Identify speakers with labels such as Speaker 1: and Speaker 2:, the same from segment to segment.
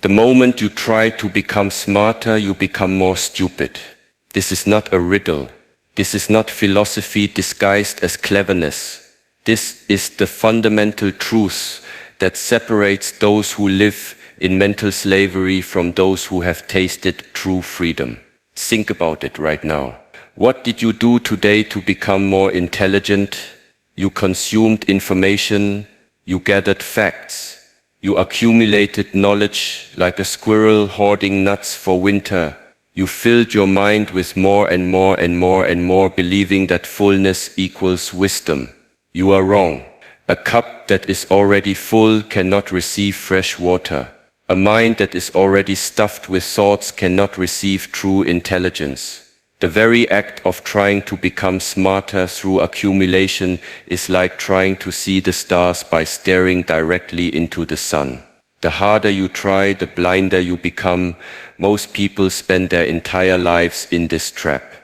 Speaker 1: The moment you try to become smarter, you become more stupid. This is not a riddle. This is not philosophy disguised as cleverness. This is the fundamental truth that separates those who live in mental slavery from those who have tasted true freedom. Think about it right now. What did you do today to become more intelligent? You consumed information, you gathered facts. You accumulated knowledge like a squirrel hoarding nuts for winter. You filled your mind with more and more and more and more, believing that fullness equals wisdom. You are wrong. A cup that is already full cannot receive fresh water. A mind that is already stuffed with thoughts cannot receive true intelligence. The very act of trying to become smarter through accumulation is like trying to see the stars by staring directly into the sun. The harder you try, the blinder you become. Most people spend their entire lives in this trap.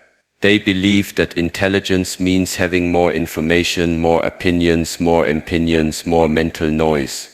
Speaker 1: They believe that intelligence means having more information, more opinions, more mental noise.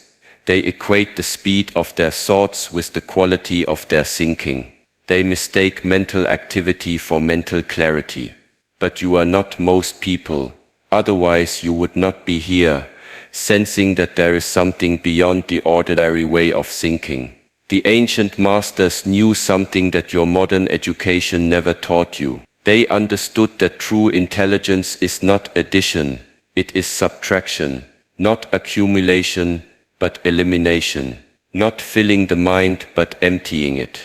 Speaker 1: They equate the speed of their thoughts with the quality of their thinking. They mistake mental activity for mental clarity. But you are not most people. Otherwise you would not be here, sensing that there is something beyond the ordinary way of thinking. The ancient masters knew something that your modern education never taught you. They understood that true intelligence is not addition, it is subtraction, not accumulation, but elimination, not filling the mind but emptying it.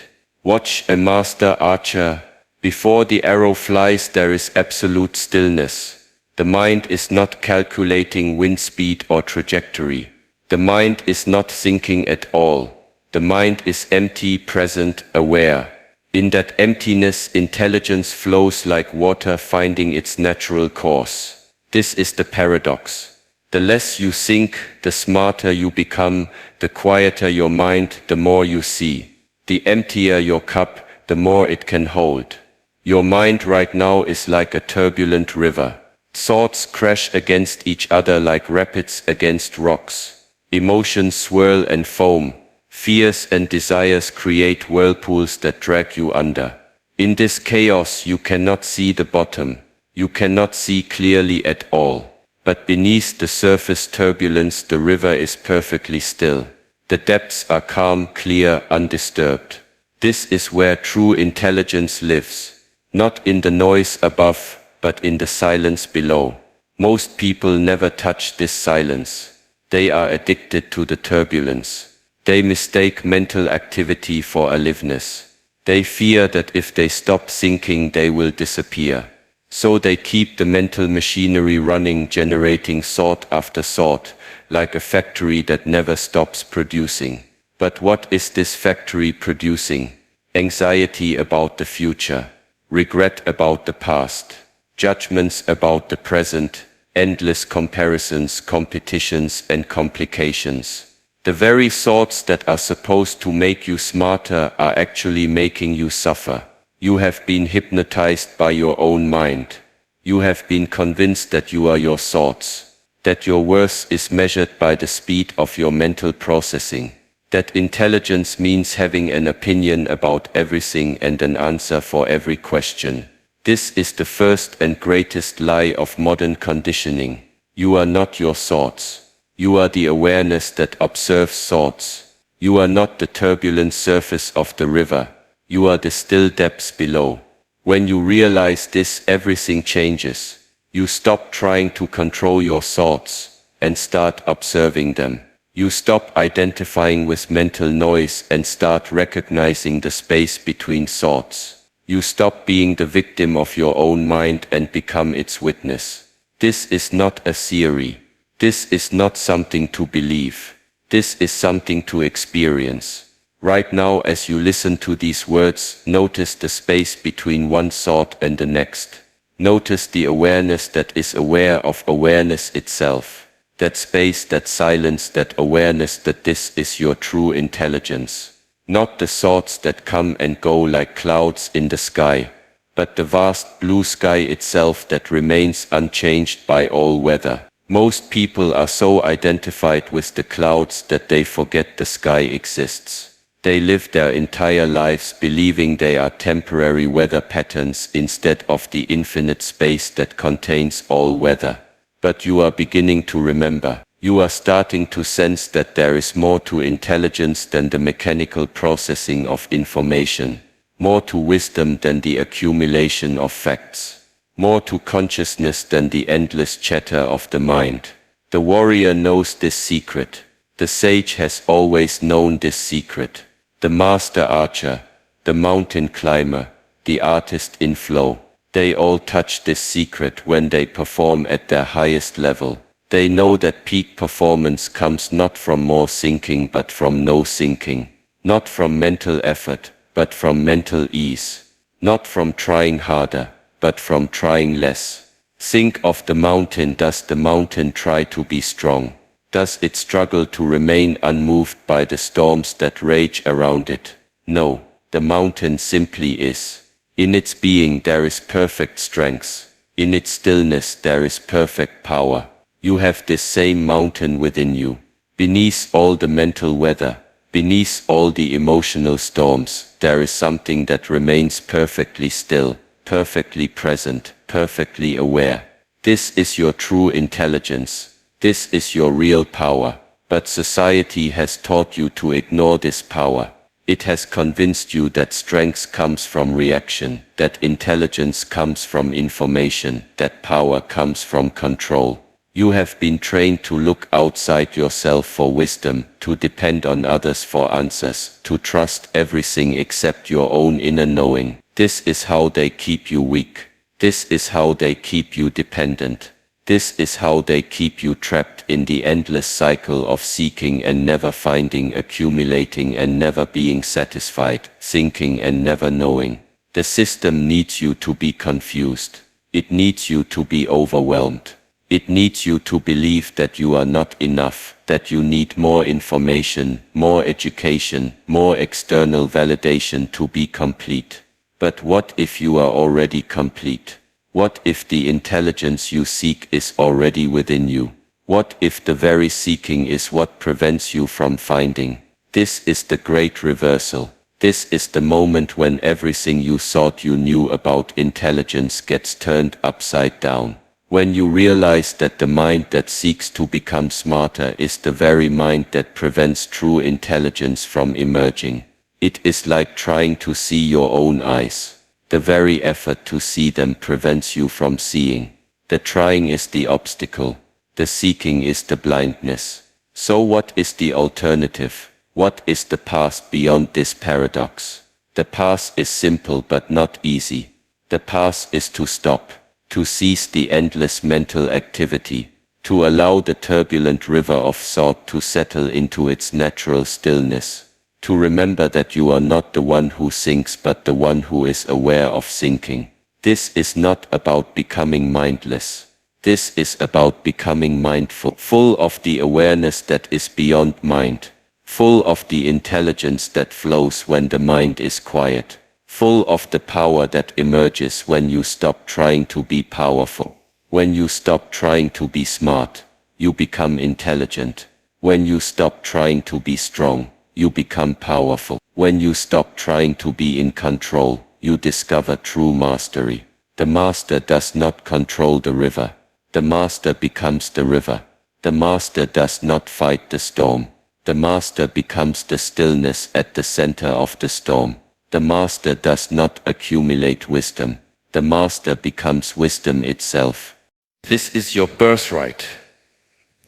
Speaker 1: Watch a master archer. Before the arrow flies, there is absolute stillness. The mind is not calculating wind speed or trajectory. The mind is not thinking at all. The mind is empty, present, aware. In that emptiness, intelligence flows like water finding its natural course. This is the paradox. The less you think, the smarter you become. The quieter your mind, the more you see. The emptier your cup, the more it can hold. Your mind right now is like a turbulent river. Thoughts crash against each other like rapids against rocks. Emotions swirl and foam. Fears and desires create whirlpools that drag you under. In this chaos you cannot see the bottom. You cannot see clearly at all. But beneath the surface turbulence, the river is perfectly still. The depths are calm, clear, undisturbed. This is where true intelligence lives. Not in the noise above, but in the silence below. Most people never touch this silence. They are addicted to the turbulence. They mistake mental activity for aliveness. They fear that if they stop thinking, they will disappear. So they keep the mental machinery running, generating thought after thought, like a factory that never stops producing. But what is this factory producing? Anxiety about the future, regret about the past, judgments about the present, endless comparisons, competitions, and complications. The very thoughts that are supposed to make you smarter are actually making you suffer. You have been hypnotized by your own mind. You have been convinced that you are your thoughts, that your worth is measured by the speed of your mental processing, that intelligence means having an opinion about everything and an answer for every question. This is the first and greatest lie of modern conditioning. You are not your thoughts. You are the awareness that observes thoughts. You are not the turbulent surface of the river. You are the still depths below. When you realize this, everything changes. You stop trying to control your thoughts and start observing them. You stop identifying with mental noise and start recognizing the space between thoughts. You stop being the victim of your own mind and become its witness. This is not a theory. This is not something to believe. This is something to experience. Right now, as you listen to these words, notice the space between one thought and the next. Notice the awareness that is aware of awareness itself. That space, that silence, that awareness that this is your true intelligence. Not the thoughts that come and go like clouds in the sky, but the vast blue sky itself that remains unchanged by all weather. Most people are so identified with the clouds that they forget the sky exists. They live their entire lives believing they are temporary weather patterns instead of the infinite space that contains all weather. But you are beginning to remember. You are starting to sense that there is more to intelligence than the mechanical processing of information, more to wisdom than the accumulation of facts, more to consciousness than the endless chatter of the mind. The warrior knows this secret. The sage has always known this secret. The master archer, the mountain climber, the artist in flow, they all touch this secret when they perform at their highest level. They know that peak performance comes not from more thinking but from no thinking, not from mental effort, but from mental ease, not from trying harder, but from trying less. Think of the mountain. Does the mountain try to be strong? Does it struggle to remain unmoved by the storms that rage around it? No, the mountain simply is. In its being there is perfect strength. In its stillness there is perfect power. You have this same mountain within you. Beneath all the mental weather, beneath all the emotional storms, there is something that remains perfectly still, perfectly present, perfectly aware. This is your true intelligence. This is your real power. But society has taught you to ignore this power. It has convinced you that strength comes from reaction, that intelligence comes from information, that power comes from control. You have been trained to look outside yourself for wisdom, to depend on others for answers, to trust everything except your own inner knowing. This is how they keep you weak. This is how they keep you dependent. This is how they keep you trapped in the endless cycle of seeking and never finding, accumulating and never being satisfied, thinking and never knowing. The system needs you to be confused. It needs you to be overwhelmed. It needs you to believe that you are not enough, that you need more information, more education, more external validation to be complete. But what if you are already complete? What if the intelligence you seek is already within you? What if the very seeking is what prevents you from finding? This is the great reversal. This is the moment when everything you thought you knew about intelligence gets turned upside down. When you realize that the mind that seeks to become smarter is the very mind that prevents true intelligence from emerging. It is like trying to see your own eyes. The very effort to see them prevents you from seeing. The trying is the obstacle. The seeking is the blindness. So what is the alternative? What is the path beyond this paradox? The path is simple but not easy. The path is to stop, to cease the endless mental activity, to allow the turbulent river of thought to settle into its natural stillness, to remember that you are not the one who thinks but the one who is aware of thinking. This is not about becoming mindless. This is about becoming mindful, full of the awareness that is beyond mind, full of the intelligence that flows when the mind is quiet, full of the power that emerges when you stop trying to be powerful. When you stop trying to be smart, you become intelligent. When you stop trying to be strong, you become powerful. When you stop trying to be in control, you discover true mastery. The master does not control the river. The master becomes the river. The master does not fight the storm. The master becomes the stillness at the center of the storm. The master does not accumulate wisdom. The master becomes wisdom itself. This is your birthright.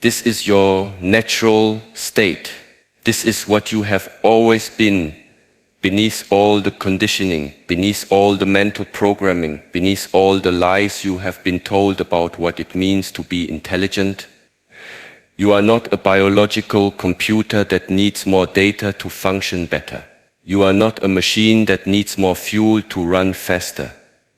Speaker 1: This is your natural state. This is what you have always been, beneath all the conditioning, beneath all the mental programming, beneath all the lies you have been told about what it means to be intelligent. You are not a biological computer that needs more data to function better. You are not a machine that needs more fuel to run faster.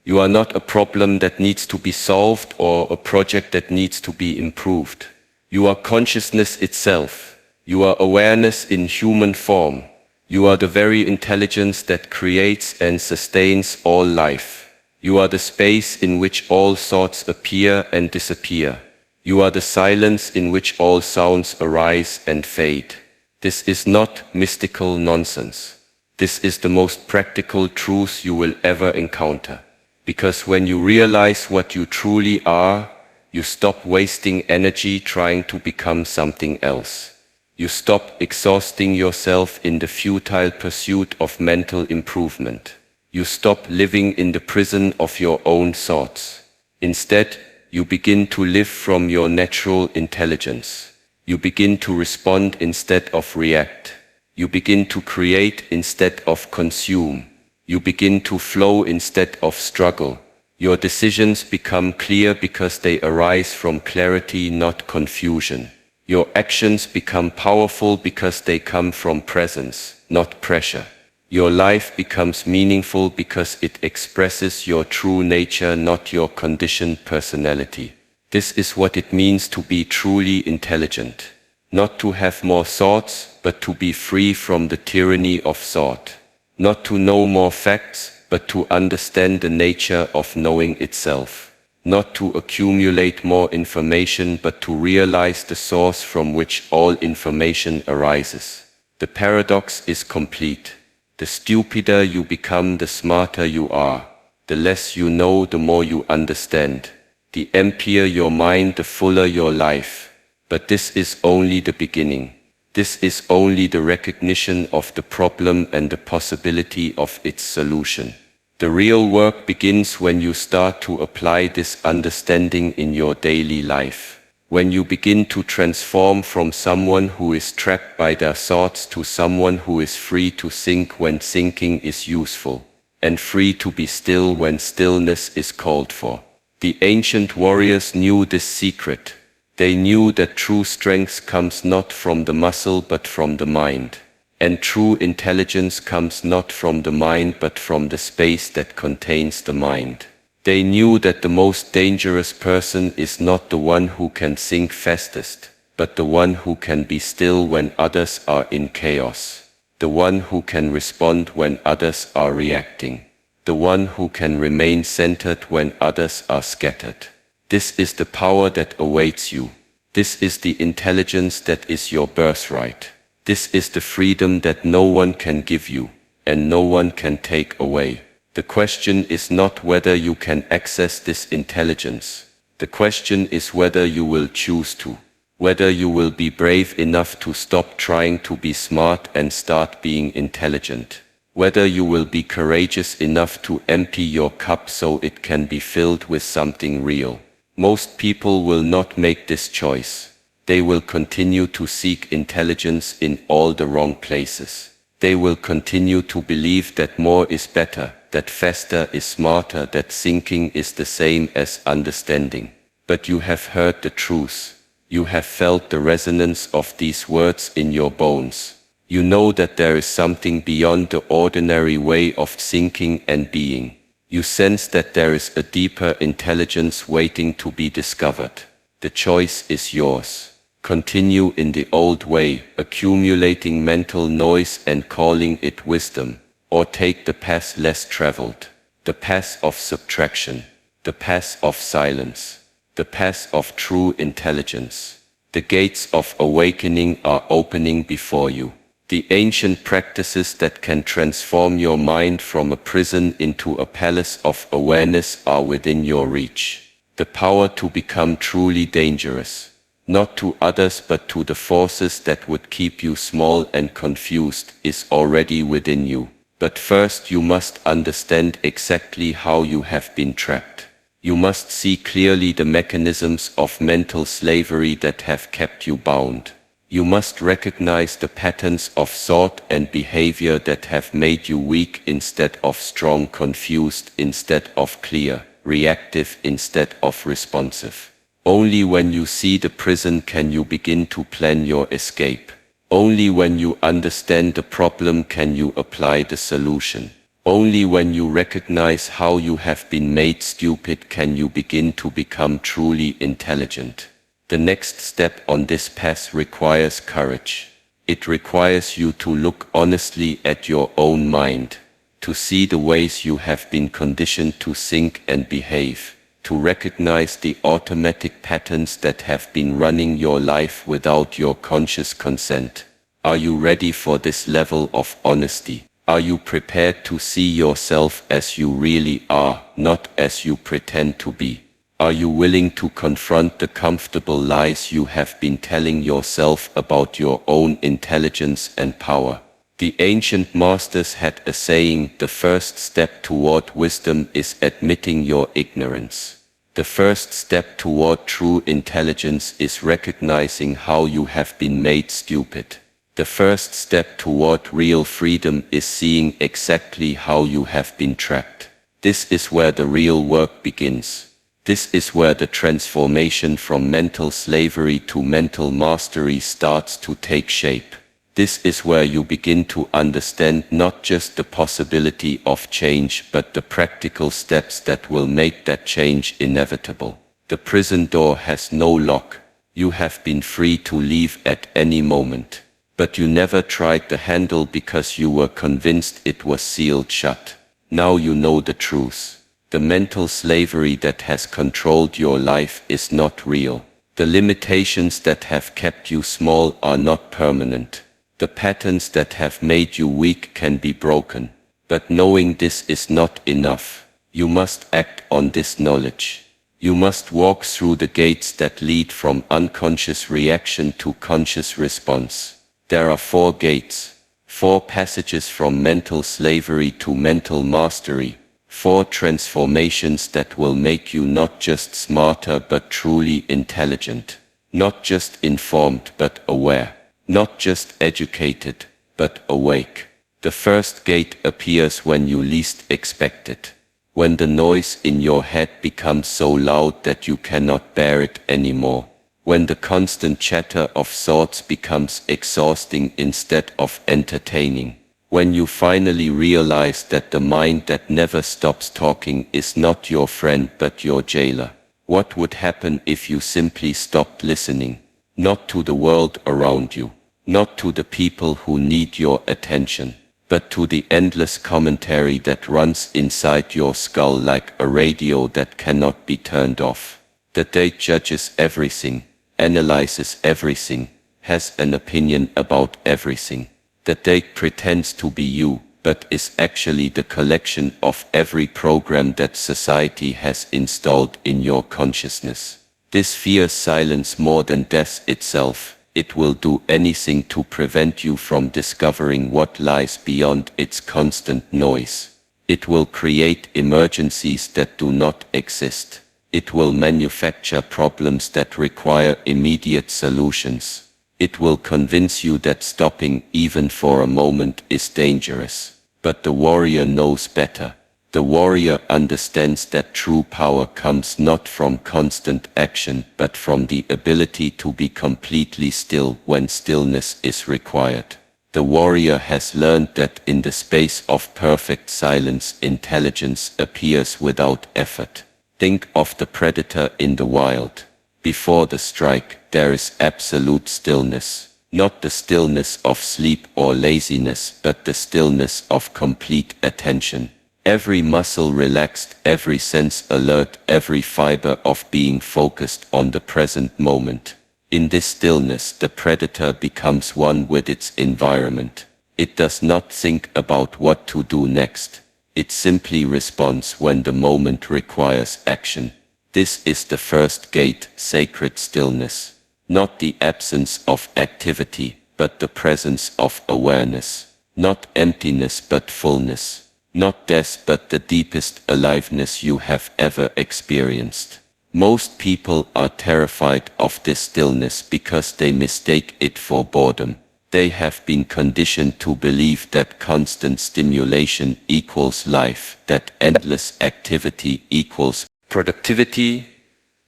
Speaker 1: You are not a problem that needs to be solved or a project that needs to be improved. You are consciousness itself. You are awareness in human form. You are the very intelligence that creates and sustains all life. You are the space in which all thoughts appear and disappear. You are the silence in which all sounds arise and fade. This is not mystical nonsense. This is the most practical truth you will ever encounter. Because when you realize what you truly are, you stop wasting energy trying to become something else. You stop exhausting yourself in the futile pursuit of mental improvement. You stop living in the prison of your own thoughts. Instead, you begin to live from your natural intelligence. You begin to respond instead of react. You begin to create instead of consume. You begin to flow instead of struggle. Your decisions become clear because they arise from clarity, not confusion. Your actions become powerful because they come from presence, not pressure. Your life becomes meaningful because it expresses your true nature, not your conditioned personality. This is what it means to be truly intelligent. Not to have more thoughts, but to be free from the tyranny of thought. Not to know more facts, but to understand the nature of knowing itself. Not to accumulate more information, but to realize the source from which all information arises. The paradox is complete. The stupider you become, the smarter you are. The less you know, the more you understand. The emptier your mind, the fuller your life. But this is only the beginning. This is only the recognition of the problem and the possibility of its solution. The real work begins when you start to apply this understanding in your daily life. When you begin to transform from someone who is trapped by their thoughts to someone who is free to think when thinking is useful, and free to be still when stillness is called for. The ancient warriors knew this secret. They knew that true strength comes not from the muscle but from the mind. And true intelligence comes not from the mind but from the space that contains the mind. They knew that the most dangerous person is not the one who can think fastest, but the one who can be still when others are in chaos. The one who can respond when others are reacting. The one who can remain centered when others are scattered. This is the power that awaits you. This is the intelligence that is your birthright. This is the freedom that no one can give you, and no one can take away. The question is not whether you can access this intelligence. The question is whether you will choose to. Whether you will be brave enough to stop trying to be smart and start being intelligent. Whether you will be courageous enough to empty your cup so it can be filled with something real. Most people will not make this choice. They will continue to seek intelligence in all the wrong places. They will continue to believe that more is better, that faster is smarter, that thinking is the same as understanding. But you have heard the truth. You have felt the resonance of these words in your bones. You know that there is something beyond the ordinary way of thinking and being. You sense that there is a deeper intelligence waiting to be discovered. The choice is yours. Continue in the old way, accumulating mental noise and calling it wisdom, or take the path less traveled, the path of subtraction, the path of silence, the path of true intelligence. The gates of awakening are opening before you. The ancient practices that can transform your mind from a prison into a palace of awareness are within your reach. The power to become truly dangerous, not to others but to the forces that would keep you small and confused, is already within you. But first you must understand exactly how you have been trapped. You must see clearly the mechanisms of mental slavery that have kept you bound. You must recognize the patterns of thought and behavior that have made you weak instead of strong, confused instead of clear, reactive instead of responsive. Only when you see the prison can you begin to plan your escape. Only when you understand the problem can you apply the solution. Only when you recognize how you have been made stupid can you begin to become truly intelligent. The next step on this path requires courage. It requires you to look honestly at your own mind, to see the ways you have been conditioned to think and behave, to recognize the automatic patterns that have been running your life without your conscious consent. Are you ready for this level of honesty? Are you prepared to see yourself as you really are, not as you pretend to be? Are you willing to confront the comfortable lies you have been telling yourself about your own intelligence and power? The ancient masters had a saying, the first step toward wisdom is admitting your ignorance. The first step toward true intelligence is recognizing how you have been made stupid. The first step toward real freedom is seeing exactly how you have been trapped. This is where the real work begins. This is where the transformation from mental slavery to mental mastery starts to take shape. This is where you begin to understand not just the possibility of change, but the practical steps that will make that change inevitable. The prison door has no lock. You have been free to leave at any moment. But you never tried the handle because you were convinced it was sealed shut. Now you know the truth. The mental slavery that has controlled your life is not real. The limitations that have kept you small are not permanent. The patterns that have made you weak can be broken. But knowing this is not enough. You must act on this knowledge. You must walk through the gates that lead from unconscious reaction to conscious response. There are 4 gates, 4 passages from mental slavery to mental mastery, 4 transformations that will make you not just smarter but truly intelligent, not just informed but aware. Not just educated, but awake. The first gate appears when you least expect it. When the noise in your head becomes so loud that you cannot bear it anymore. When the constant chatter of thoughts becomes exhausting instead of entertaining. When you finally realize that the mind that never stops talking is not your friend but your jailer. What would happen if you simply stopped listening? Not to the world around you. Not to the people who need your attention, but to the endless commentary that runs inside your skull like a radio that cannot be turned off. The day judges everything, analyzes everything, has an opinion about everything. The day pretends to be you, but is actually the collection of every program that society has installed in your consciousness. This fears silence more than death itself. It will do anything to prevent you from discovering what lies beyond its constant noise. It will create emergencies that do not exist. It will manufacture problems that require immediate solutions. It will convince you that stopping even for a moment is dangerous. But the warrior knows better. The warrior understands that true power comes not from constant action, but from the ability to be completely still when stillness is required. The warrior has learned that in the space of perfect silence, intelligence appears without effort. Think of the predator in the wild. Before the strike, there is absolute stillness. Not the stillness of sleep or laziness, but the stillness of complete attention. Every muscle relaxed, every sense alert, every fiber of being focused on the present moment. In this stillness, the predator becomes one with its environment. It does not think about what to do next. It simply responds when the moment requires action. This is the first gate, sacred stillness. Not the absence of activity, but the presence of awareness. Not emptiness but fullness. Not death but the deepest aliveness you have ever experienced. Most people are terrified of this stillness because they mistake it for boredom. They have been conditioned to believe that constant stimulation equals life, that endless activity equals productivity,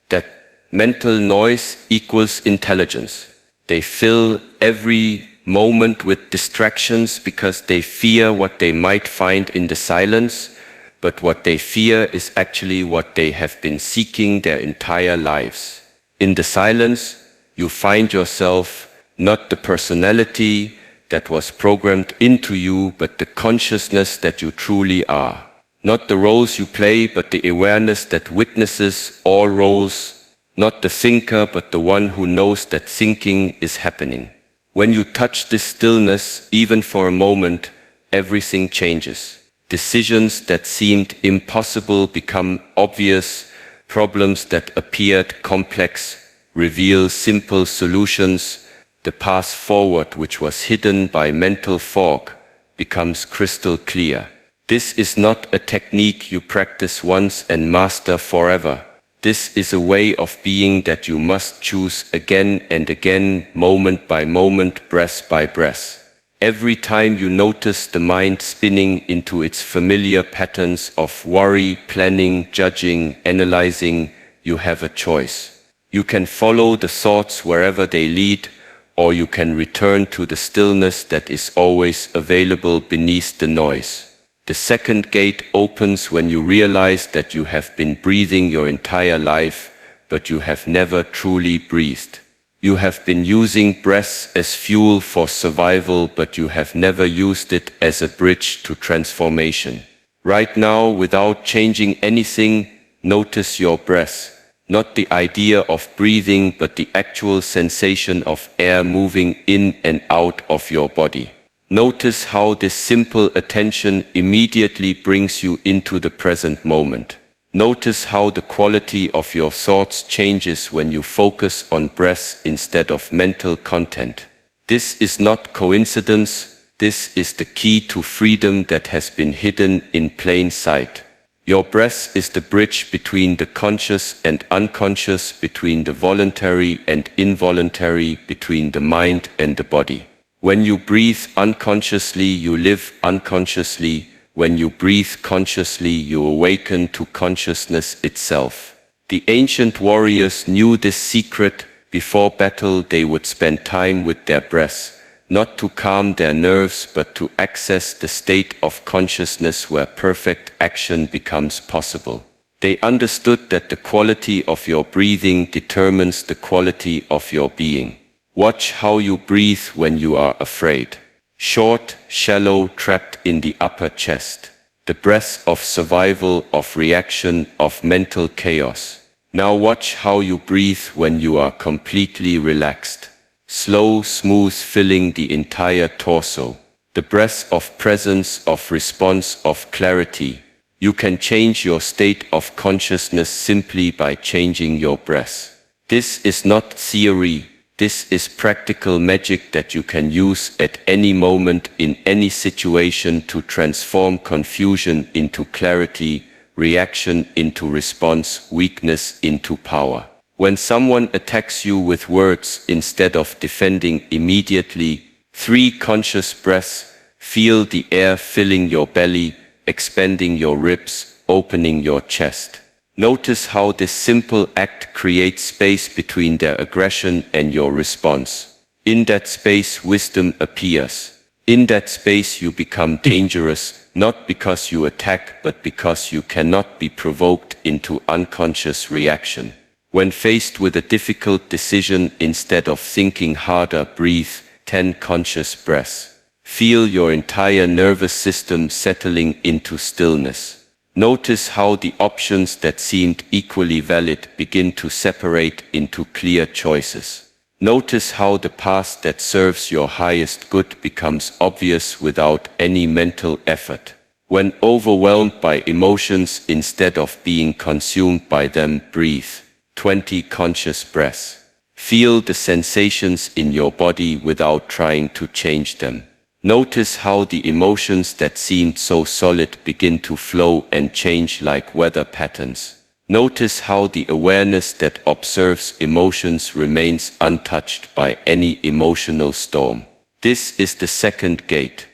Speaker 1: that mental noise equals intelligence. They fill every moment with distractions because they fear what they might find in the silence, but what they fear is actually what they have been seeking their entire lives. In the silence, you find yourself, not the personality that was programmed into you, but the consciousness that you truly are. Not the roles you play, but the awareness that witnesses all roles. Not the thinker, but the one who knows that thinking is happening. When you touch this stillness, even for a moment, everything changes. Decisions that seemed impossible become obvious, problems that appeared complex reveal simple solutions, the path forward which was hidden by mental fog becomes crystal clear. This is not a technique you practice once and master forever. This is a way of being that you must choose again and again, moment by moment, breath by breath. Every time you notice the mind spinning into its familiar patterns of worry, planning, judging, analyzing, you have a choice. You can follow the thoughts wherever they lead, or you can return to the stillness that is always available beneath the noise. The second gate opens when you realize that you have been breathing your entire life, but you have never truly breathed. You have been using breath as fuel for survival, but you have never used it as a bridge to transformation. Right now, without changing anything, notice your breath. Not the idea of breathing, but the actual sensation of air moving in and out of your body. Notice how this simple attention immediately brings you into the present moment. Notice how the quality of your thoughts changes when you focus on breath instead of mental content. This is not coincidence, this is the key to freedom that has been hidden in plain sight. Your breath is the bridge between the conscious and unconscious, between the voluntary and involuntary, between the mind and the body. When you breathe unconsciously, you live unconsciously. When you breathe consciously, you awaken to consciousness itself. The ancient warriors knew this secret. Before battle, they would spend time with their breath, not to calm their nerves, but to access the state of consciousness where perfect action becomes possible. They understood that the quality of your breathing determines the quality of your being. Watch how you breathe when you are afraid. Short, shallow, trapped in the upper chest. The breath of survival, of reaction, of mental chaos. Now watch how you breathe when you are completely relaxed. Slow, smooth, filling the entire torso. The breath of presence, of response, of clarity. You can change your state of consciousness simply by changing your breath. This is not theory. This is practical magic that you can use at any moment in any situation to transform confusion into clarity, reaction into response, weakness into power. When someone attacks you with words, instead of defending immediately, 3 conscious breaths, feel the air filling your belly, expanding your ribs, opening your chest. Notice how this simple act creates space between their aggression and your response. In that space, wisdom appears. In that space, you become dangerous, not because you attack, but because you cannot be provoked into unconscious reaction. When faced with a difficult decision, instead of thinking harder, breathe 10 conscious breaths. Feel your entire nervous system settling into stillness. Notice how the options that seemed equally valid begin to separate into clear choices. Notice how the path that serves your highest good becomes obvious without any mental effort. When overwhelmed by emotions, instead of being consumed by them, breathe 20 conscious breaths. Feel the sensations in your body without trying to change them. Notice how the emotions that seemed so solid begin to flow and change like weather patterns. Notice how the awareness that observes emotions remains untouched by any emotional storm. This is the second gate,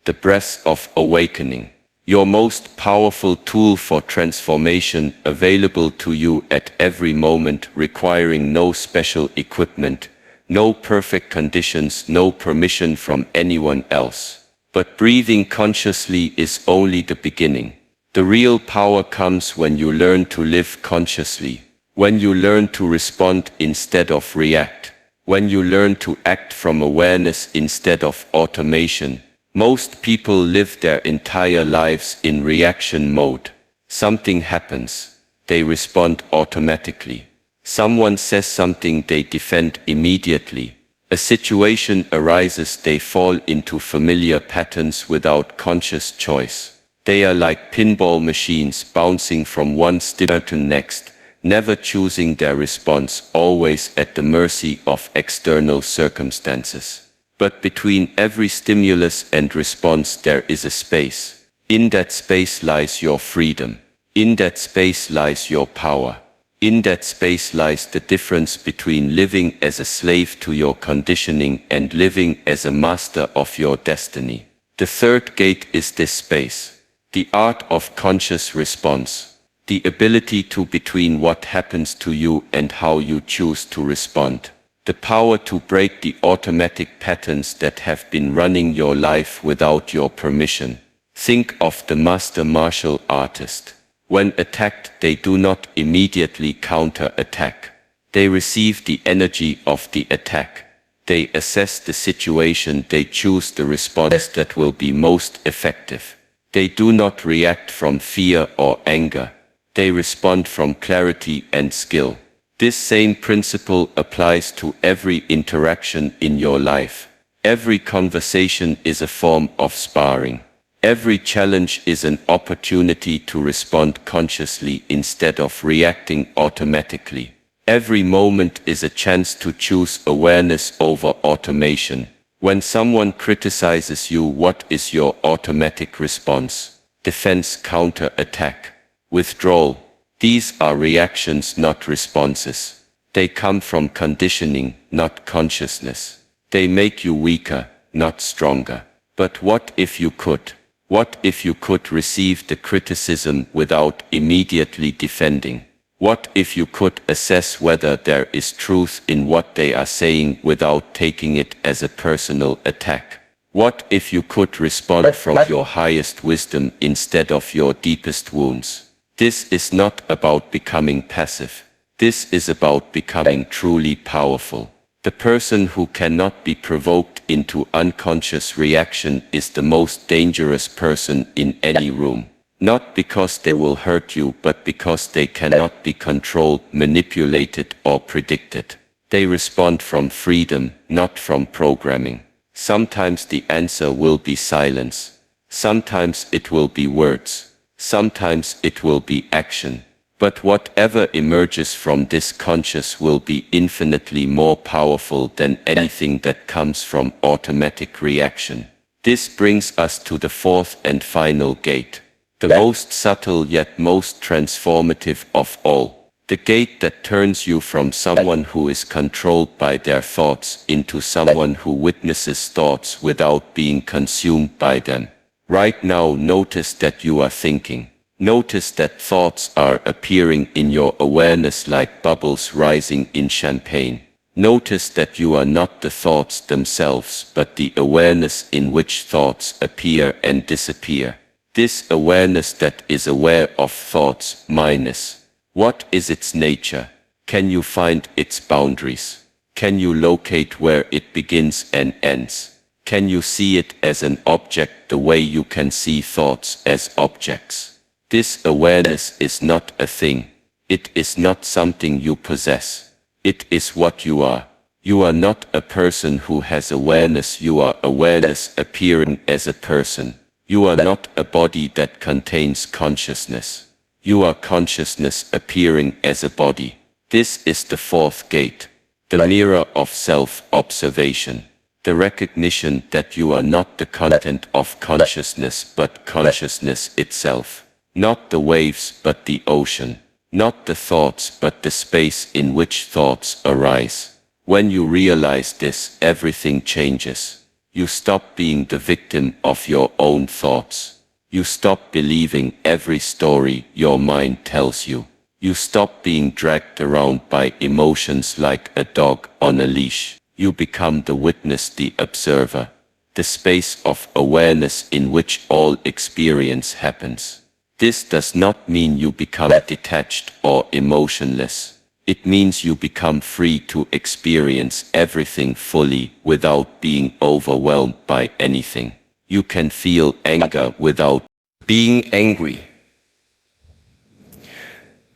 Speaker 1: the breath of awakening. Your most powerful tool for transformation, available to you at every moment, requiring no special equipment, no perfect conditions, no permission from anyone else. But breathing consciously is only the beginning. The real power comes when you learn to live consciously, when you learn to respond instead of react, when you learn to act from awareness instead of automation. Most people live their entire lives in reaction mode. Something happens, they respond automatically. Someone says something, they defend immediately. A situation arises, they fall into familiar patterns without conscious choice. They are like pinball machines bouncing from one stimulus to next, never choosing their response, always at the mercy of external circumstances. But between every stimulus and response there is a space. In that space lies your freedom. In that space lies your power. In that space lies the difference between living as a slave to your conditioning and living as a master of your destiny. The third gate is this space. The art of conscious response. The ability to between what happens to you and how you choose to respond. The power to break the automatic patterns that have been running your life without your permission. Think of the master martial artist. When attacked, they do not immediately counter-attack. They receive the energy of the attack. They assess the situation, they choose the response that will be most effective. They do not react from fear or anger. They respond from clarity and skill. This same principle applies to every interaction in your life. Every conversation is a form of sparring. Every challenge is an opportunity to respond consciously instead of reacting automatically. Every moment is a chance to choose awareness over automation. When someone criticizes you, what is your automatic response? Defense, counter-attack, withdrawal. These are reactions, not responses. They come from conditioning, not consciousness. They make you weaker, not stronger. But what if you could? What if you could receive the criticism without immediately defending? What if you could assess whether there is truth in what they are saying without taking it as a personal attack? What if you could respond from your highest wisdom instead of your deepest wounds? This is not about becoming passive. This is about becoming truly powerful. The person who cannot be provoked into unconscious reaction is the most dangerous person in any room. Not because they will hurt you, but because they cannot be controlled, manipulated, or predicted. They respond from freedom, not from programming. Sometimes the answer will be silence. Sometimes it will be words. Sometimes it will be action. But whatever emerges from this conscious will be infinitely more powerful than anything that comes from automatic reaction. This brings us to the fourth and final gate. The most subtle yet most transformative of all. The gate that turns you from someone who is controlled by their thoughts into someone who witnesses thoughts without being consumed by them. Right now, notice that you are thinking. Notice that thoughts are appearing in your awareness like bubbles rising in champagne. Notice that you are not the thoughts themselves, but the awareness in which thoughts appear and disappear. This awareness that is aware of thoughts minus. What is its nature? Can you find its boundaries? Can you locate where it begins and ends? Can you see it as an object the way you can see thoughts as objects? This awareness is not a thing. It is not something you possess. It is what you are. You are not a person who has awareness. You are awareness appearing as a person. You are not a body that contains consciousness. You are consciousness appearing as a body. This is the fourth gate. The mirror of self-observation. The recognition that you are not the content of consciousness but consciousness itself. Not the waves but the ocean. Not the thoughts but the space in which thoughts arise. When you realize this, everything changes. You stop being the victim of your own thoughts. You stop believing every story your mind tells you. You stop being dragged around by emotions like a dog on a leash. You become the witness, the observer, the space of awareness in which all experience happens. This does not mean you become detached or emotionless. It means you become free to experience everything fully without being overwhelmed by anything. You can feel anger without being angry.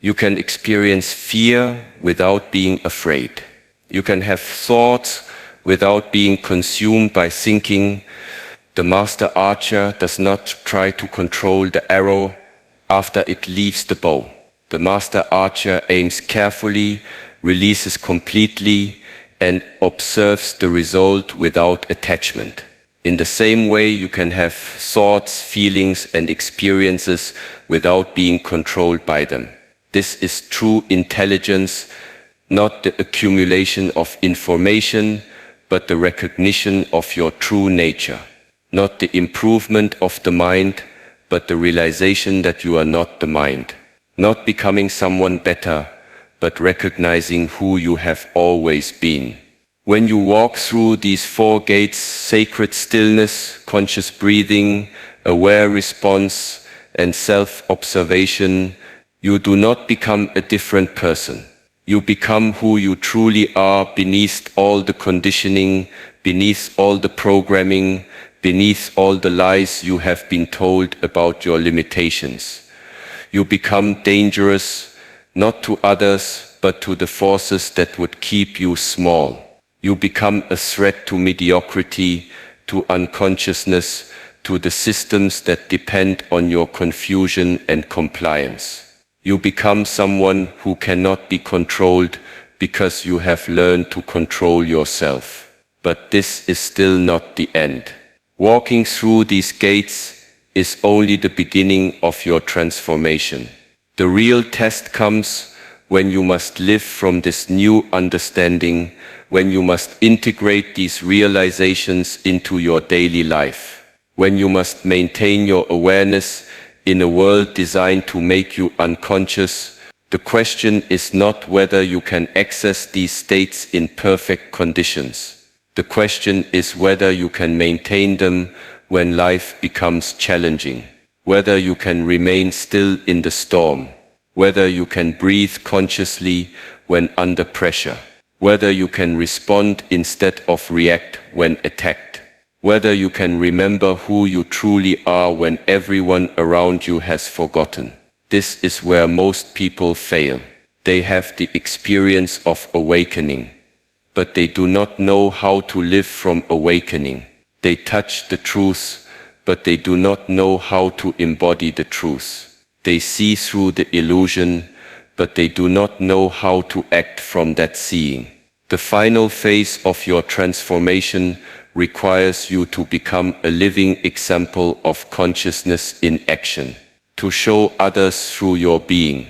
Speaker 1: You can experience fear without being afraid. You can have thoughts without being consumed by thinking. The master archer does not try to control the arrow after it leaves the bow. The master archer aims carefully, releases completely, and observes the result without attachment. In the same way, you can have thoughts, feelings, and experiences without being controlled by them. This is true intelligence, not the accumulation of information, but the recognition of your true nature. Not the improvement of the mind, but the realization that you are not the mind. Not becoming someone better, but recognizing who you have always been. When you walk through these four gates, sacred stillness, conscious breathing, aware response, and self-observation, you do not become a different person. You become who you truly are beneath all the conditioning, beneath all the programming, beneath all the lies you have been told about your limitations. You become dangerous, not to others, but to the forces that would keep you small. You become a threat to mediocrity, to unconsciousness, to the systems that depend on your confusion and compliance. You become someone who cannot be controlled because you have learned to control yourself. But this is still not the end. Walking through these gates is only the beginning of your transformation. The real test comes when you must live from this new understanding, when you must integrate these realizations into your daily life, when you must maintain your awareness in a world designed to make you unconscious. The question is not whether you can access these states in perfect conditions. The question is whether you can maintain them when life becomes challenging, whether you can remain still in the storm, whether you can breathe consciously when under pressure, whether you can respond instead of react when attacked, whether you can remember who you truly are when everyone around you has forgotten. This is where most people fail. They have the experience of awakening, but they do not know how to live from awakening. They touch the truth, but they do not know how to embody the truth. They see through the illusion, but they do not know how to act from that seeing. The final phase of your transformation requires you to become a living example of consciousness in action, to show others through your being,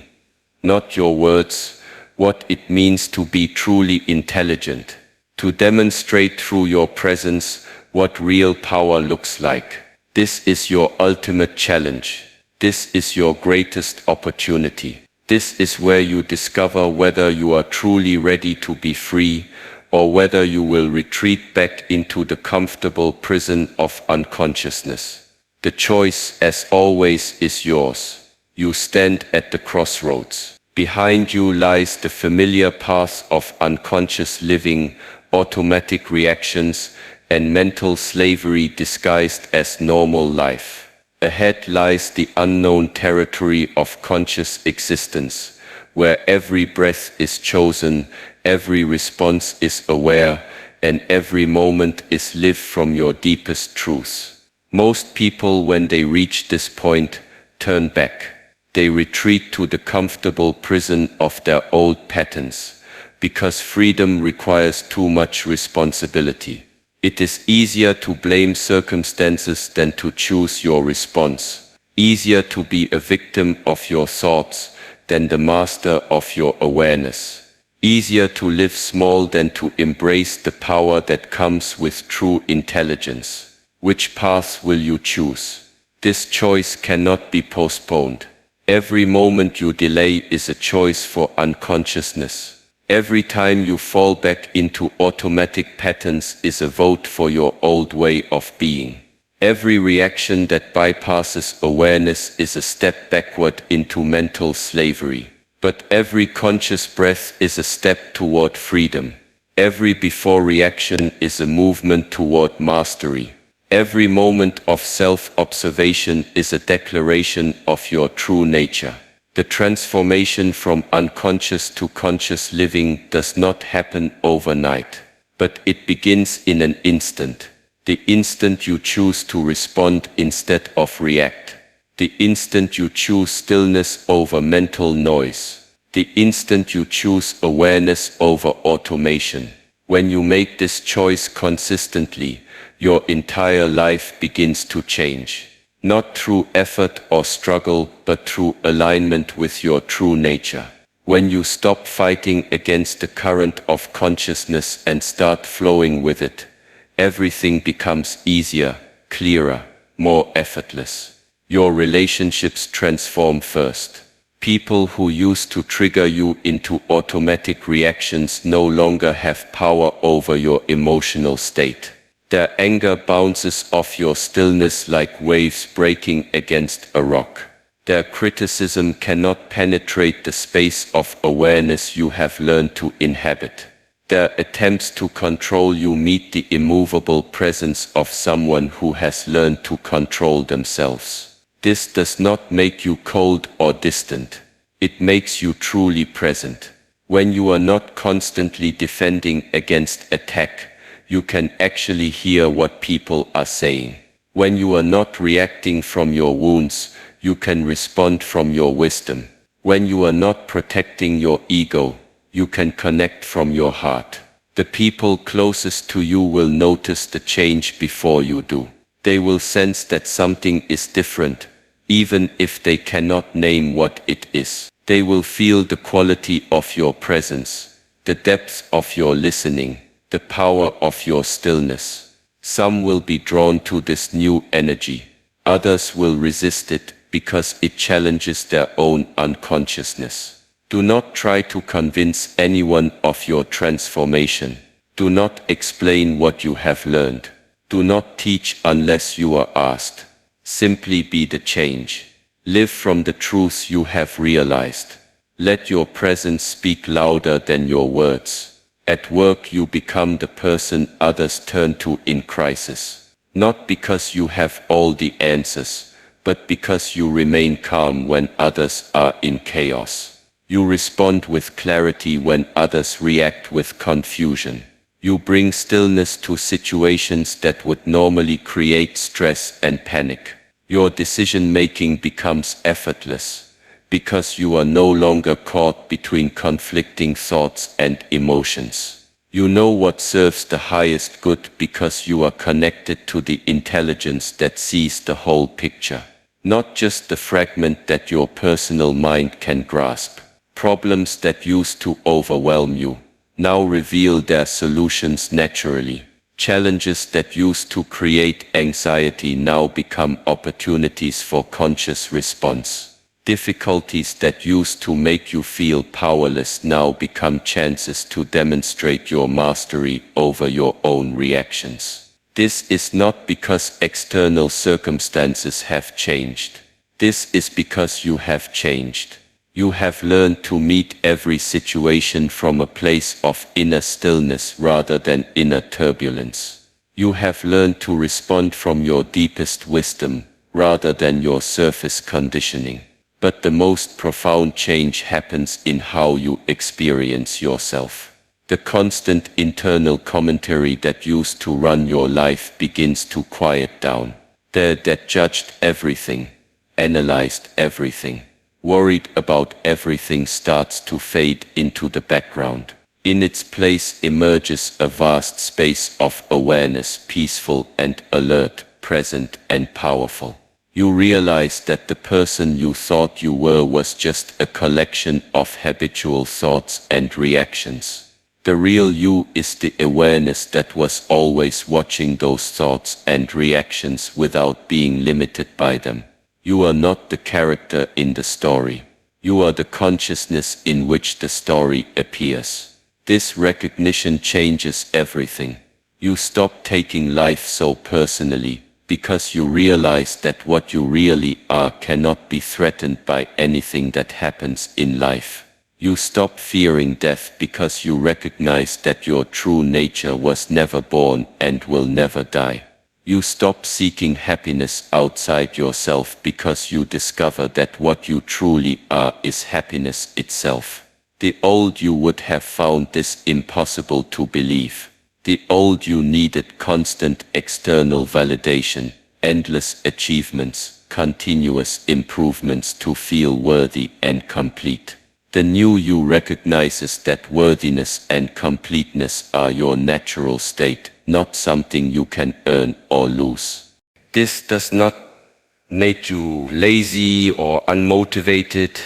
Speaker 1: not your words, what it means to be truly intelligent, to demonstrate through your presence what real power looks like. This is your ultimate challenge. This is your greatest opportunity. This is where you discover whether you are truly ready to be free, or whether you will retreat back into the comfortable prison of unconsciousness. The choice, as always, is yours. You stand at the crossroads. Behind you lies the familiar path of unconscious living, automatic reactions, and mental slavery disguised as normal life. Ahead lies the unknown territory of conscious existence, where every breath is chosen, every response is aware, and every moment is lived from your deepest truth. Most people, when they reach this point, turn back. They retreat to the comfortable prison of their old patterns, because freedom requires too much responsibility. It is easier to blame circumstances than to choose your response. Easier to be a victim of your thoughts than the master of your awareness. Easier to live small than to embrace the power that comes with true intelligence. Which path will you choose? This choice cannot be postponed. Every moment you delay is a choice for unconsciousness. Every time you fall back into automatic patterns is a vote for your old way of being. Every reaction that bypasses awareness is a step backward into mental slavery. But every conscious breath is a step toward freedom. Every before reaction is a movement toward mastery. Every moment of self-observation is a declaration of your true nature. The transformation from unconscious to conscious living does not happen overnight. But it begins in an instant. The instant you choose to respond instead of react. The instant you choose stillness over mental noise. The instant you choose awareness over automation. When you make this choice consistently, your entire life begins to change. Not through effort or struggle, but through alignment with your true nature. When you stop fighting against the current of consciousness and start flowing with it, everything becomes easier, clearer, more effortless. Your relationships transform first. People who used to trigger you into automatic reactions no longer have power over your emotional state. Their anger bounces off your stillness like waves breaking against a rock. Their criticism cannot penetrate the space of awareness you have learned to inhabit. Their attempts to control you meet the immovable presence of someone who has learned to control themselves. This does not make you cold or distant. It makes you truly present. When you are not constantly defending against attack, you can actually hear what people are saying. When you are not reacting from your wounds, you can respond from your wisdom. When you are not protecting your ego, you can connect from your heart. The people closest to you will notice the change before you do. They will sense that something is different, even if they cannot name what it is. They will feel the quality of your presence, the depth of your listening, the power of your stillness. Some will be drawn to this new energy. Others will resist it because it challenges their own unconsciousness. Do not try to convince anyone of your transformation. Do not explain what you have learned. Do not teach unless you are asked. Simply be the change. Live from the truths you have realized. Let your presence speak louder than your words. At work you become the person others turn to in crisis. Not because you have all the answers, but because you remain calm when others are in chaos. You respond with clarity when others react with confusion. You bring stillness to situations that would normally create stress and panic. Your decision-making becomes effortless, because you are no longer caught between conflicting thoughts and emotions. You know what serves the highest good because you are connected to the intelligence that sees the whole picture, not just the fragment that your personal mind can grasp. Problems that used to overwhelm you now reveal their solutions naturally. Challenges that used to create anxiety now become opportunities for conscious response. Difficulties that used to make you feel powerless now become chances to demonstrate your mastery over your own reactions. This is not because external circumstances have changed. This is because you have changed. You have learned to meet every situation from a place of inner stillness rather than inner turbulence. You have learned to respond from your deepest wisdom rather than your surface conditioning. But the most profound change happens in how you experience yourself. The constant internal commentary that used to run your life begins to quiet down. That judged everything, analyzed everything, worried about everything starts to fade into the background. In its place emerges a vast space of awareness, peaceful and alert, present and powerful. You realize that the person you thought you were was just a collection of habitual thoughts and reactions. The real you is the awareness that was always watching those thoughts and reactions without being limited by them. You are not the character in the story. You are the consciousness in which the story appears. This recognition changes everything. You stop taking life so personally, because you realize that what you really are cannot be threatened by anything that happens in life. You stop fearing death because you recognize that your true nature was never born and will never die. You stop seeking happiness outside yourself because you discover that what you truly are is happiness itself. The old you would have found this impossible to believe. The old you needed constant external validation, endless achievements, continuous improvements to feel worthy and complete. The new you recognizes that worthiness and completeness are your natural state, not something you can earn or lose. This does not make you lazy or unmotivated.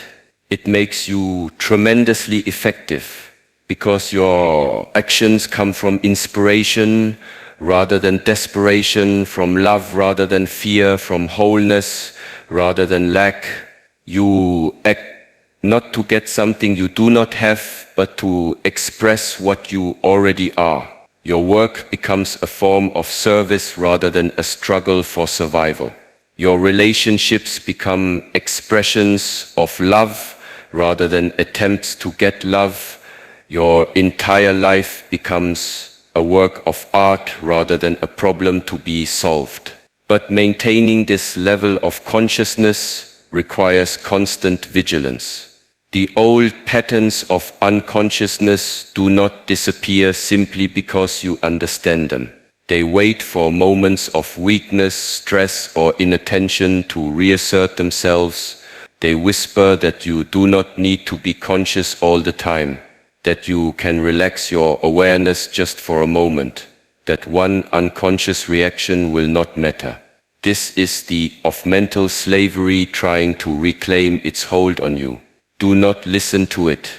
Speaker 1: It makes you tremendously effective because your actions come from inspiration rather than desperation, from love rather than fear, from wholeness rather than lack. You act not to get something you do not have, but to express what you already are. Your work becomes a form of service rather than a struggle for survival. Your relationships become expressions of love rather than attempts to get love. Your entire life becomes a work of art rather than a problem to be solved. But maintaining this level of consciousness requires constant vigilance. The old patterns of unconsciousness do not disappear simply because you understand them. They wait for moments of weakness, stress, or inattention to reassert themselves. They whisper that you do not need to be conscious all the time, that you can relax your awareness just for a moment, that one unconscious reaction will not matter. This is the of mental slavery trying to reclaim its hold on you. Do not listen to it.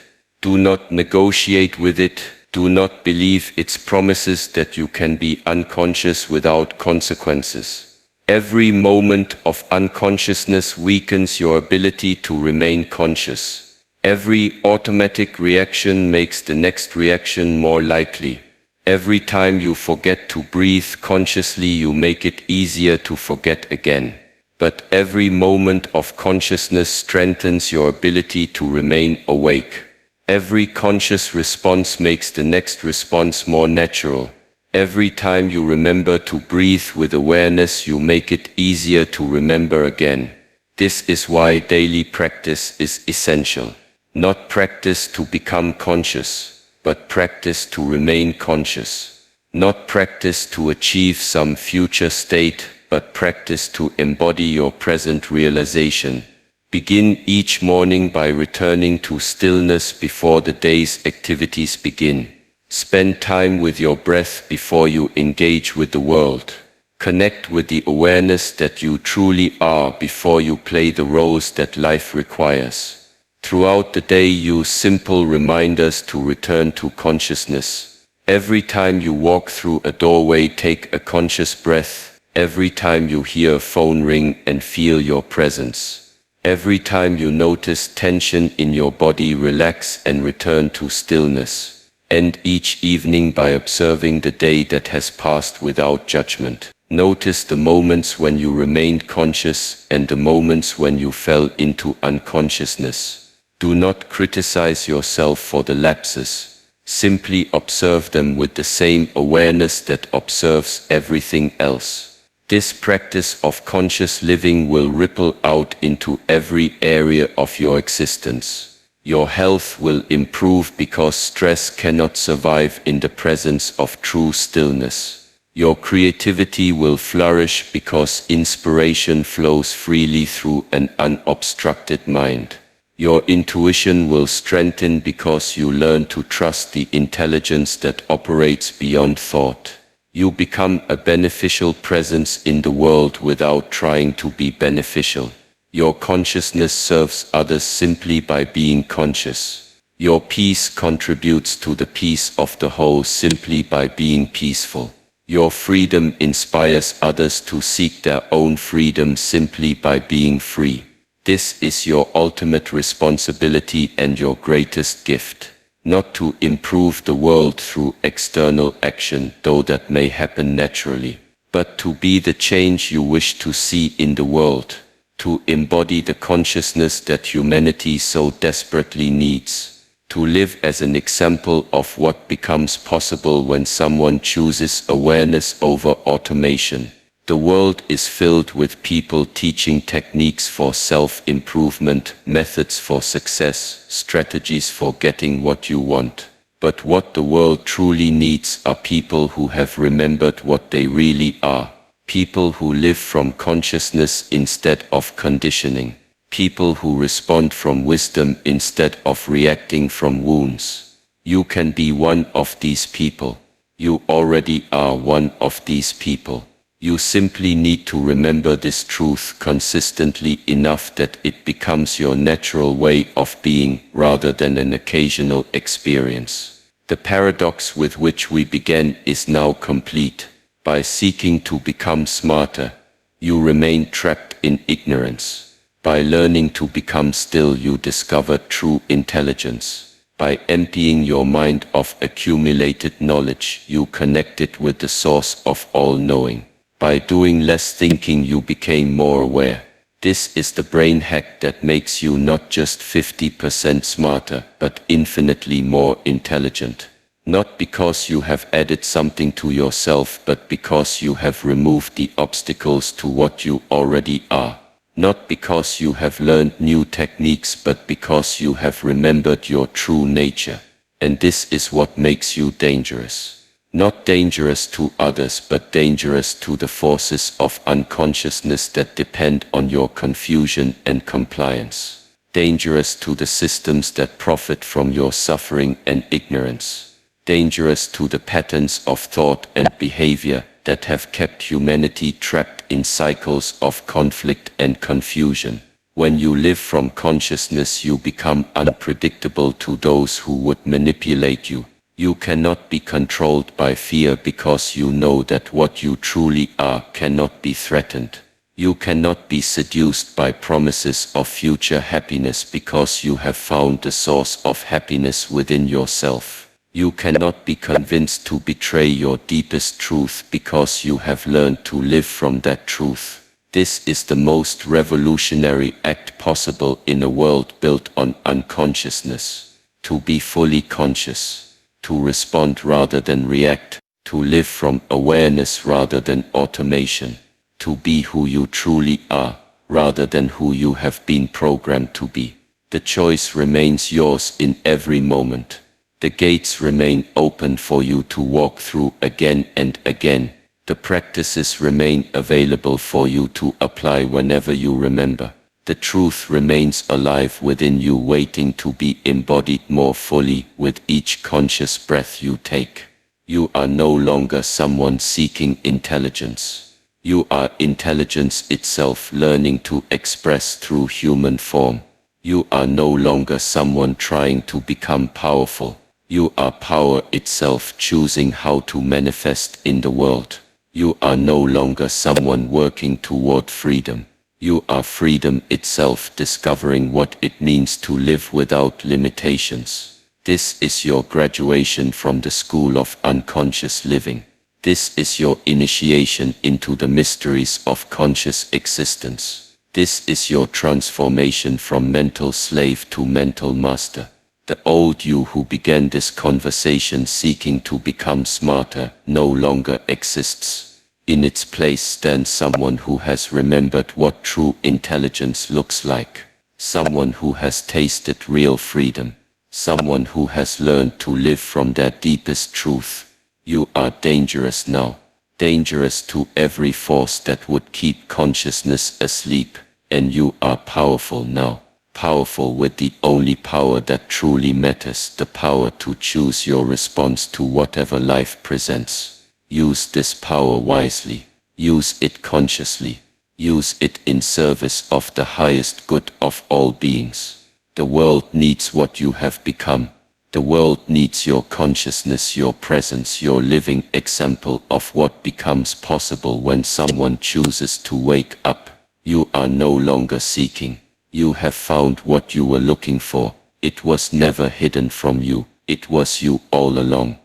Speaker 1: Do not negotiate with it. Do not believe its promises that you can be unconscious without consequences. Every moment of unconsciousness weakens your ability to remain conscious. Every automatic reaction makes the next reaction more likely. Every time you forget to breathe consciously, you make it easier to forget again. But every moment of consciousness strengthens your ability to remain awake. Every conscious response makes the next response more natural. Every time you remember to breathe with awareness, you make it easier to remember again. This is why daily practice is essential. Not practice to become conscious, but practice to remain conscious. Not practice to achieve some future state, but practice to embody your present realization. Begin each morning by returning to stillness before the day's activities begin. Spend time with your breath before you engage with the world. Connect with the awareness that you truly are before you play the roles that life requires. Throughout the day, use simple reminders to return to consciousness. Every time you walk through a doorway, take a conscious breath. Every time you hear a phone ring and feel your presence. Every time you notice tension in your body, relax and return to stillness. End each evening by observing the day that has passed without judgment. Notice the moments when you remained conscious and the moments when you fell into unconsciousness. Do not criticize yourself for the lapses. Simply observe them with the same awareness that observes everything else. This practice of conscious living will ripple out into every area of your existence. Your health will improve because stress cannot survive in the presence of true stillness. Your creativity will flourish because inspiration flows freely through an unobstructed mind. Your intuition will strengthen because you learn to trust the intelligence that operates beyond thought. You become a beneficial presence in the world without trying to be beneficial. Your consciousness serves others simply by being conscious. Your peace contributes to the peace of the whole simply by being peaceful. Your freedom inspires others to seek their own freedom simply by being free. This is your ultimate responsibility and your greatest gift. Not to improve the world through external action, though that may happen naturally, but to be the change you wish to see in the world, to embody the consciousness that humanity so desperately needs, to live as an example of what becomes possible when someone chooses awareness over automation. The world is filled with people teaching techniques for self-improvement, methods for success, strategies for getting what you want. But what the world truly needs are people who have remembered what they really are. People who live from consciousness instead of conditioning. People who respond from wisdom instead of reacting from wounds. You can be one of these people. You already are one of these people. You simply need to remember this truth consistently enough that it becomes your natural way of being rather than an occasional experience. The paradox with which we began is now complete. By seeking to become smarter, you remain trapped in ignorance. By learning to become still, you discover true intelligence. By emptying your mind of accumulated knowledge, you connected with the source of all knowing. By doing less thinking, you became more aware. This is the brain hack that makes you not just 50% smarter, but infinitely more intelligent. Not because you have added something to yourself, but because you have removed the obstacles to what you already are. Not because you have learned new techniques, but because you have remembered your true nature. And this is what makes you dangerous. Not dangerous to others, but dangerous to the forces of unconsciousness that depend on your confusion and compliance. Dangerous to the systems that profit from your suffering and ignorance. Dangerous to the patterns of thought and behavior that have kept humanity trapped in cycles of conflict and confusion. When you live from consciousness, you become unpredictable to those who would manipulate you. You cannot be controlled by fear because you know that what you truly are cannot be threatened. You cannot be seduced by promises of future happiness because you have found the source of happiness within yourself. You cannot be convinced to betray your deepest truth because you have learned to live from that truth. This is the most revolutionary act possible in a world built on unconsciousness. To be fully conscious. To respond rather than react. To live from awareness rather than automation. To be who you truly are, rather than who you have been programmed to be. The choice remains yours in every moment. The gates remain open for you to walk through again and again. The practices remain available for you to apply whenever you remember. The truth remains alive within you, waiting to be embodied more fully with each conscious breath you take. You are no longer someone seeking intelligence. You are intelligence itself, learning to express through human form. You are no longer someone trying to become powerful. You are power itself, choosing how to manifest in the world. You are no longer someone working toward freedom. You are freedom itself, discovering what it means to live without limitations. This is your graduation from the school of unconscious living. This is your initiation into the mysteries of conscious existence. This is your transformation from mental slave to mental master. The old you who began this conversation seeking to become smarter no longer exists. In its place stands someone who has remembered what true intelligence looks like. Someone who has tasted real freedom. Someone who has learned to live from their deepest truth. You are dangerous now. Dangerous to every force that would keep consciousness asleep. And you are powerful now. Powerful with the only power that truly matters, the power to choose your response to whatever life presents. Use this power wisely. Use it consciously. Use it in service of the highest good of all beings. The world needs what you have become. The world needs your consciousness, your presence, your living example of what becomes possible when someone chooses to wake up. You are no longer seeking. You have found what you were looking for. It was never hidden from you. It was you all along.